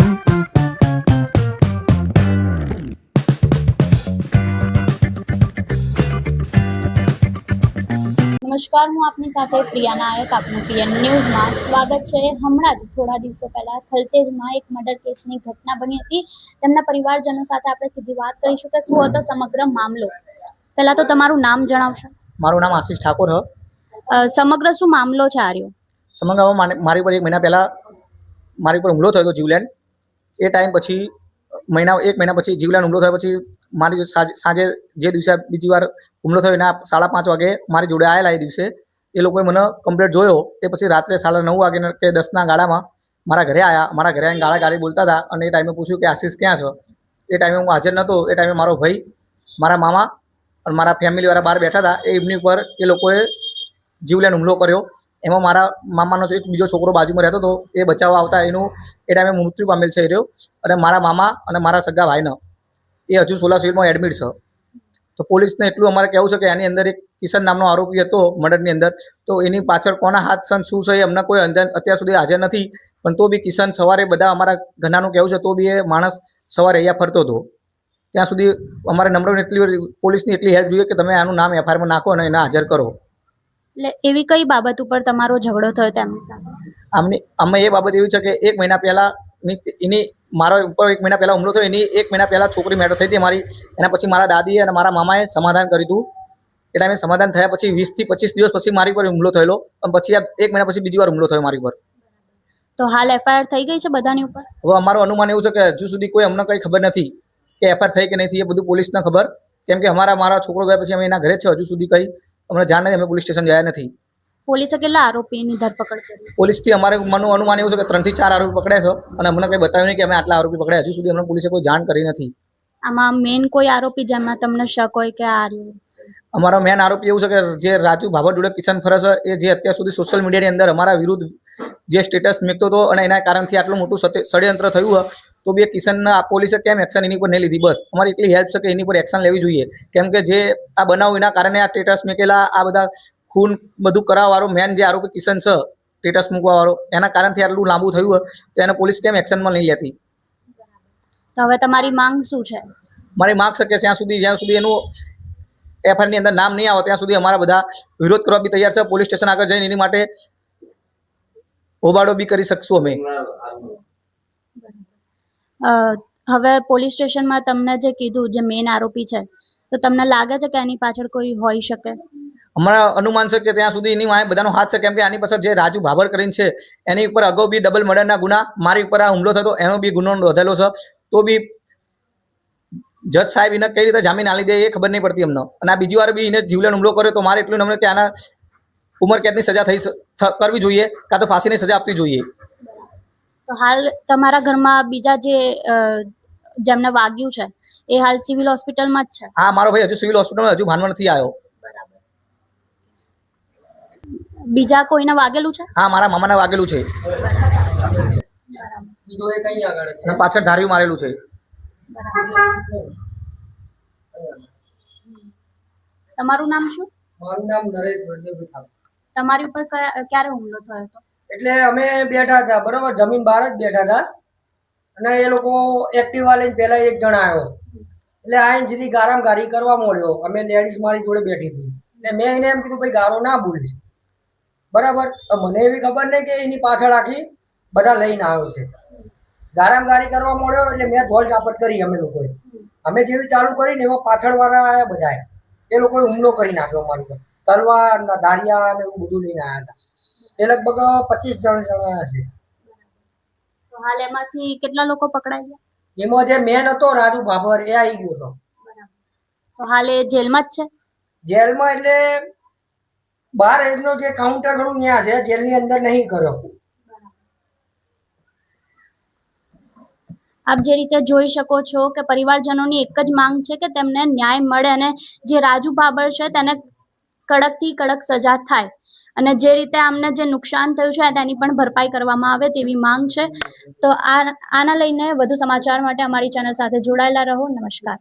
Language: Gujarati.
નમસ્કાર, હું આપની સાથે પ્રિયા નાયક. આપનું પીએન ન્યૂઝમાં સ્વાગત છે. હમણાં જ થોડા દિવસો પહેલા થલતેજમાં એક મર્ડર કેસની ઘટના બની હતી. તેમના પરિવારજનો સાથે આપણે સીધી વાત કરીશું કે શું હતો સમગ્ર મામલો. પહેલા તો તમારું નામ જણાવશો? મારું નામ આશીષ ઠાકોર હ. સમગ્ર શું મામલો છે આર્યો? સમગ્ર મારી પર 1 મહિના પહેલા મારી પર હુમલો થયો હતો જીવલેણ. એ ટાઈમ પછી 1 મહિના પછી જીવલેણ હુમલો થયો પછી મારી સાંજે જે દિવસે બીજી વાર હુમલો થયો એના 5:30 વાગે મારી જોડે આવેલા. એ દિવસે એ લોકોએ મને કમ્પ્લેટ જોયો. એ પછી રાત્રે 9:30 વાગે કે 10ના ગાળામાં મારા ઘરે આવ્યા. મારા ઘરે આવીને ગાળાગાળી બોલતા હતા અને એ ટાઈમે પૂછ્યું કે આશીષ ક્યાં છો? એ ટાઈમે હું હાજર નહોતો. એ ટાઈમે મારો ભાઈ, મારા મામા અને મારા ફેમિલીવાળા બહાર બેઠા હતા. એ એમની ઉપર એ લોકોએ જીવલેણ હુમલો કર્યો. એમાં મારા મામાનો એક બીજો છોકરો બાજુમાં રહેતો હતો. એ બચાવવા આવતા એનું એ ટાઈમે મૃત્યુ પામેલ છે એ રહ્યો. અને મારા મામા અને મારા સગા ભાઈનો એ હજુ સોલા સિવિલમાં એડમિટ છે. તો પોલીસને એટલું અમારે કહેવું છે કે એની અંદર એક કિશન નામનો આરોપી હતો મર્ડરની અંદર. તો એની પાછળ કોના હાથ સન શું છે અમને કોઈ અત્યાર સુધી હાજર નથી. પણ તો બી કિશન સવારે બધા અમારા ઘરનાનું કહેવું છે તો બી એ માણસ સવારે અહીંયા ફરતો હતો. ત્યાં સુધી અમારે નમ્ર એટલી પોલીસની એટલી હેલ્પ જોઈએ કે તમે આનું નામ એફઆઈઆરમાં નાખો અને એને હાજર કરો. એટલે એવી કઈ બાબત ઉપર તમારો ઝઘડો થયો તેમની સાથે? અમે એ બાબત એવી છે કે 1 મહિના પહેલા એની મારા ઉપર 1 મહિના પહેલા હુમલો થયો. એની 1 મહિના પહેલા છોકરી મેટર થઈ હતી મારી. એના પછી મારા દાદીએ અને મારા મામાએ સમાધાન કર્યું હતું. એ ટાઈમે સમાધાન થયા પછી 20 થી 25 દિવસ પછી મારી પર હુમલો થયેલો. અને પછી આ 1 મહિના પછી બીજી વાર હુમલો થયો મારી પર. તો હાલ એફઆઈઆર થઈ ગઈ છે બધાની ઉપર? હવે અમારું અનુમાન એવું છે કે હજુ સુધી કોઈ અમને કંઈ ખબર નથી કે એફઆઈઆર થઈ કે નહીં થઈ. એ બધું પોલીસને ખબર. કેમ કે મારા છોકરો ગયા પછી અમે એના ઘરે છે. હજુ સુધી કંઈ અમને જાણ નથી. અમે પોલીસ સ્ટેશન ગયા નથી. પોલીસે કેટલા આરોપીની ધરપકડ કરી? પોલીસથી અમારે અનુમાન એવું છે કે 3 થી 4 આરોપી પકડ્યા છે. અને અમને કંઈ બતાવ્યું નહીં કે અમે આટલા આરોપી પકડ્યા. હજુ સુધી અમને પોલીસે કોઈ જાણ કરી નથી. આમાં મેન કોઈ આરોપી જેમાં તમને શક હોય કે આ રહ્યું? અમારો મેન આરોપી એવું છે કે જે રાજુ ભાભર જોડે કિશન ફરે છે. એ જે અત્યાર સુધી સોશિયલ મીડિયાની અંદર અમારા વિરુદ્ધ જે સ્ટેટસ મૂકતો હતો અને એના કારણથી આટલું મોટું ષડયંત્ર થયું તો બી કિશનના પોલીસે કેમ એક્શન એની પર નહીં લીધી? બસ અમારી એટલી હેલ્પ છે કે એની પર એક્શન લેવી જોઈએ. કેમ કે જે આ બનાવ એના કારણે આ સ્ટેટસ મૂકેલા આ બધા ખૂન બધું કરાવવાળો મેન જે આરોપી કિશન છે સ્ટેટસ મૂકવાવાળો એના કારણથી આટલું લાંબુ થયું તો એને પોલીસ કેમ એક્શનમાં નહીં લેતી? તો હવે તમારી માંગ શું છે? મારી માંગ છે કે જ્યાં સુધી એનું એફઆઈઆરની અંદર નામ નહીં આવે ત્યાં સુધી અમારા બધા વિરોધ કરવા બી તૈયાર છે. પોલીસ સ્ટેશન આગળ જઈને એની માટે હોબાળો બી કરી શકશું અમે. હવે પોલીસ સ્ટેશનમાં તમને જે કીધું જે મેન આરોપી છે તો તમને લાગે છે કે એની પાછળ કોઈ હોઈ શકે? અમારા અનુમાન છે કે ત્યાં સુધી એની વાંહે બધાનો હાથ છે. કેમ કે આની પાછળ જે રાજુ ભાભર કરીને છે એની ઉપર અગાઉ બી ડબલ મર્ડરના ગુના, મારી ઉપર આ હુમલો થતો એનો બી ગુનો નોંધેલો છે. તો બી જજ સાહેબ એને કઈ રીતે જામીન આલી દે એ ખબર નહીં પડતી અમને. અને આ બીજી વાર બી એને જીવલેણ હુમલો કર્યો તો મારે એટલું અમને કે આના ઉંમર કેદની સજા કરવી જોઈએ કાં તો ફાંસીની સજા આપવી જોઈએ. તો હાલ તમારા ઘરમાં બીજા જેમને વાગ્યું છે એ હાલ સિવિલ હોસ્પિટલમાં જ છે? હા, મારો ભાઈ હજુ સિવિલ હોસ્પિટલમાં હજુ ભાનમાં નથી આવ્યો. બીજા કોઈને વાગેલું છે? હા, મારા મામાને વાગેલું છે. પાછળ ધાર્યું મારેલું છે. તમારું નામ શું? મારું નામ નરેશ બળદેવભાઈ ઠાકોર. તમારી ઉપર ક્યારે હુમલો થયો હતો? એટલે અમે બેઠા હતા બરોબર, જમીન બહાર જ બેઠા હતા અને એ લોકો એક્ટિવા લઈને પહેલા એક જણ આવ્યો. એટલે આઈને સીધી ગારામગારી કરવા માંડ્યો. અમે લેડીઝ મારી જોડે બેઠી હતી એટલે મેં એને એમ કીધું ભાઈ ગારો ના બોલીશ બરાબર. તો મને એવી ખબર નહીં કે એની પાછળ આખી બધા લઈને આવ્યો છે. ગારામગારી કરવા માંડ્યો એટલે મેં ધોલ ઝાપટ કરી. અમે જેવી ચાલુ કરીને એમાં પાછળવાળા આવ્યા બધા. એ લોકોએ હુમલો કરી નાખ્યો અમારી પર. તલવાર ધારિયા ને એવું બધું લઈને આવ્યા હતા. એ લગભગ 25 જણા હશે. તો હાલ એમાંથી કેટલા લોકો પકડાઈ ગયા? એમાં જે મેન હતો રાજુ ભાભર એ આવી ગયો હતો. તો હાલ એ જેલમાં જ છે? જેલમાં એટલે બહાર એમનો જે કાઉન્ટર ખરું ત્યાં છે, જેલની અંદર નહીં કર્યો. આપ જે રીતે જોઈ શકો છો કે પરિવારજનોની એક જ માંગ છે કે તેમને ન્યાય મળે અને જે રાજુ ભાભર છે તેને કડકથી કડક સજા થાય અને જે રીતે આમને જે નુકસાન થયું છે તેની પણ ભરપાઈ કરવામાં આવે તેવી માંગ છે. તો આના લઈને વધુ સમાચાર માટે અમારી ચેનલ સાથે જોડાયેલા રહો. નમસ્કાર.